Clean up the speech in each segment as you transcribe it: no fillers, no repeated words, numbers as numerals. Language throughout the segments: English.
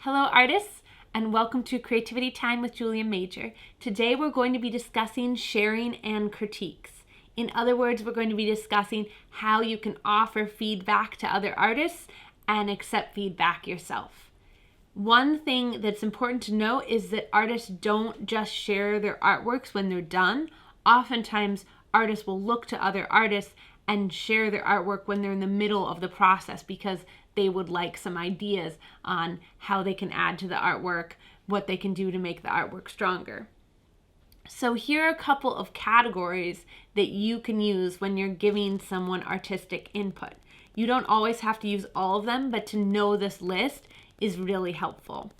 Hello artists, and welcome to Creativity Time with Julia Major. Today we're going to be discussing sharing and critiques. In other words, we're going to be discussing how you can offer feedback to other artists and accept feedback yourself. One thing that's important to know is that artists don't just share their artworks when they're done. Oftentimes, artists will look to other artists and share their artwork when they're in the middle of the process because they would like some ideas on how they can add to the artwork, what they can do to make the artwork stronger. So here are a couple of categories that you can use when you're giving someone artistic input. You don't always have to use all of them, but to know this list is really helpful.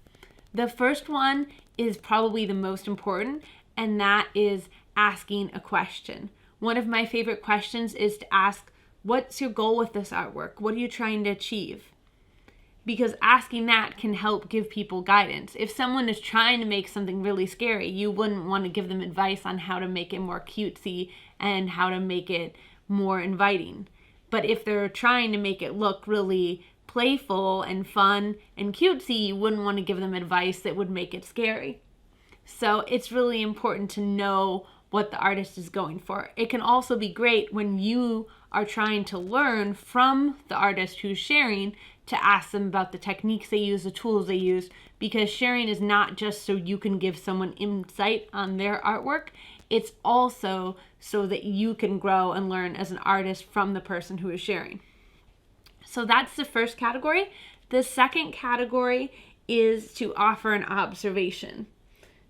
The first one is probably the most important, and that is asking a question. One of my favorite questions is to ask, what's your goal with this artwork? What are you trying to achieve? Because asking that can help give people guidance. If someone is trying to make something really scary, you wouldn't want to give them advice on how to make it more cutesy and how to make it more inviting. But if they're trying to make it look really playful and fun and cutesy, you wouldn't want to give them advice that would make it scary. So it's really important to know what the artist is going for. It can also be great when you are trying to learn from the artist who's sharing to ask them about the techniques they use, the tools they use, because sharing is not just so you can give someone insight on their artwork, it's also so that you can grow and learn as an artist from the person who is sharing. So that's the first category. The second category is to offer an observation.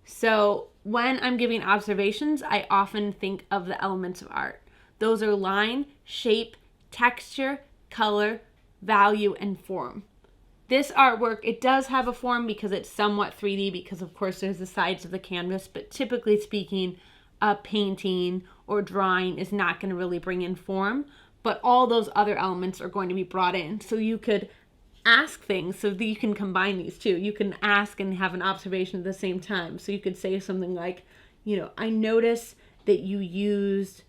So when I'm giving observations, I often think of the elements of art. Those are line, shape, texture, color, value, and form. This artwork, it does have a form because it's somewhat 3D because of course there's the sides of the canvas, but typically speaking, a painting or drawing is not going to really bring in form, but all those other elements are going to be brought in. So you could ask things so that you can combine these two. You can ask and have an observation at the same time. So you could say something like, I notice that you used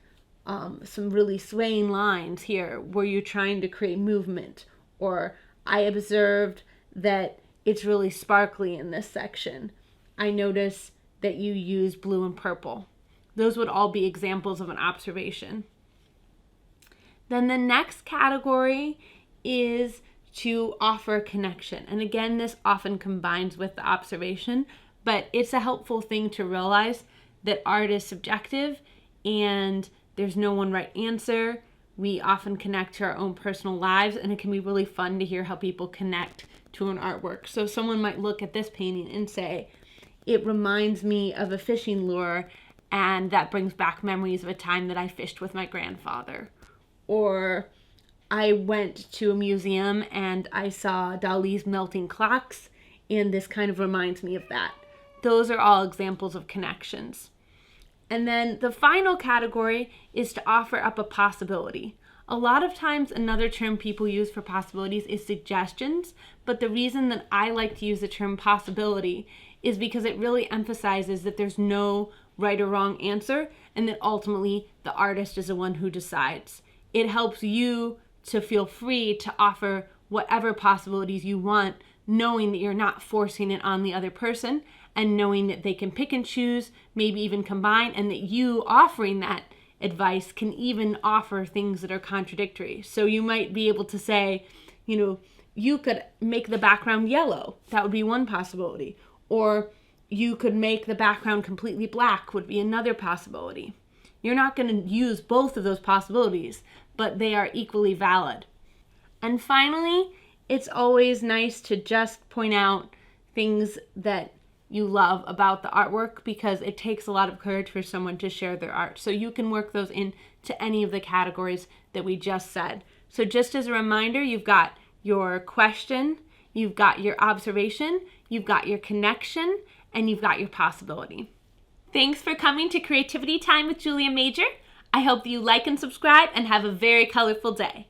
some really swaying lines here where you're trying to create movement, or I observed that it's really sparkly in this section. I notice that you use blue and purple. Those would all be examples of an observation. Then the next category is to offer a connection. And again, this often combines with the observation, but it's a helpful thing to realize that art is subjective and there's no one right answer. We often connect to our own personal lives, and it can be really fun to hear how people connect to an artwork. So someone might look at this painting and say, it reminds me of a fishing lure, and that brings back memories of a time that I fished with my grandfather. Or I went to a museum and I saw Dali's melting clocks, and this kind of reminds me of that. Those are all examples of connections. And then the final category is to offer up a possibility. A lot of times another term people use for possibilities is suggestions, but the reason that I like to use the term possibility is because it really emphasizes that there's no right or wrong answer and that ultimately the artist is the one who decides. It helps you to feel free to offer whatever possibilities you want, knowing that you're not forcing it on the other person and knowing that they can pick and choose, maybe even combine, and that you offering that advice can even offer things that are contradictory. So you might be able to say, you could make the background yellow. That would be one possibility. Or you could make the background completely black would be another possibility. You're not going to use both of those possibilities, but they are equally valid. And finally, it's always nice to just point out things that you love about the artwork because it takes a lot of courage for someone to share their art. So you can work those into any of the categories that we just said. So just as a reminder, you've got your question, you've got your observation, you've got your connection, and you've got your possibility. Thanks for coming to Creativity Time with Julia Major. I hope you like and subscribe and have a very colorful day.